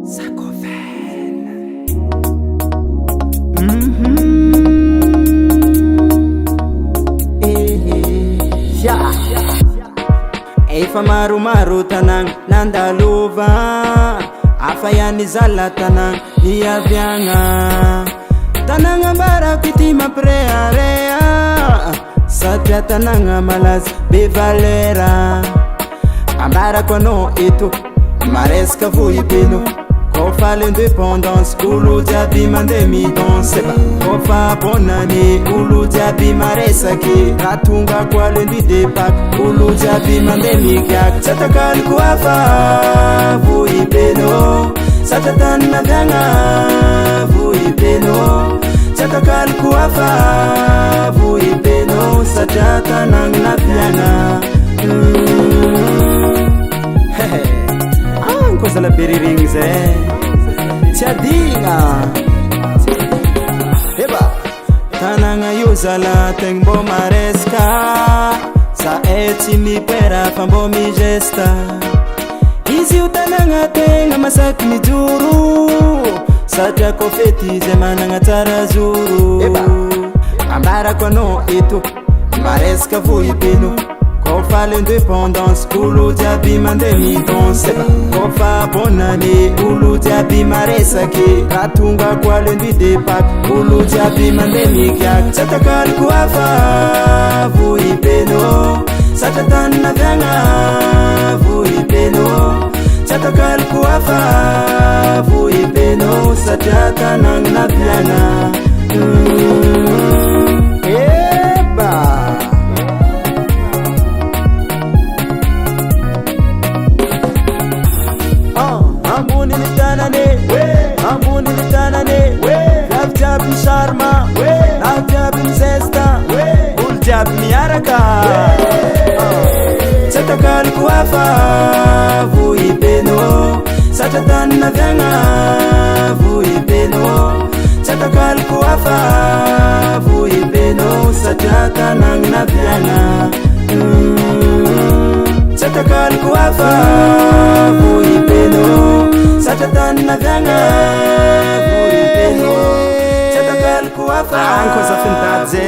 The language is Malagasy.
JACOT FEN. Efa maromaro tanagna nandalova, afa ihany zala tanagna niaviagna. Tanagna ambarako ity mampirearea, satria tanagna malaza be valera. Ambarako anao eto maresaka Vohipeno, kofa l'indépendance olo jiaby mandeha midanse. Kofa bonane olo jiaby maresaky, raha tonga koa lundi de Pâques olo jiaby mandeha migiaky. Tsy atakaliko hafa Vohipeno, satria tany naviagna Vohipeno. Tsy atakaliko hafa Vohipeno, satria tanagna naviagna. Kosa la beriregny zay tsy adigna. Eba tanagna io zala tegna mbô maresaka, za tsy mipera fa mbô migesta. Izy io tanagna tegna masaky mijoro, satria kô fety zay managna tsara zoro. Eba ambarako anao eto maresaka Vohipeno, kofa l'indépendance olo jiaby mandeha midanse. Kofa bonane olo jiaby maresaky, raha tonga koa lundi de Pâques olo jiaby mandeha migiaky. Tsy atakaliko hafa Vohipeno, satria tany naviagna Vohipeno. Tsy atakaliko hafa Vohipeno, satria tanagna naviagna. Ambony ny tanane, ambony ny tanane, raha jiaby misarma, raha jiaby mizesta, olo jiaby miaraka. Tsy atakaliko hafa Vohipeno, satria tany naviagna Vohipeno. Tsy atakaliko hafa Vohipeno, satria tanagna naviagna. Tsy atakaliko hafa Vohipeno, satria tany naviagna Vohipeno. Tsy atakaliko hafa. Ankoza findady zay.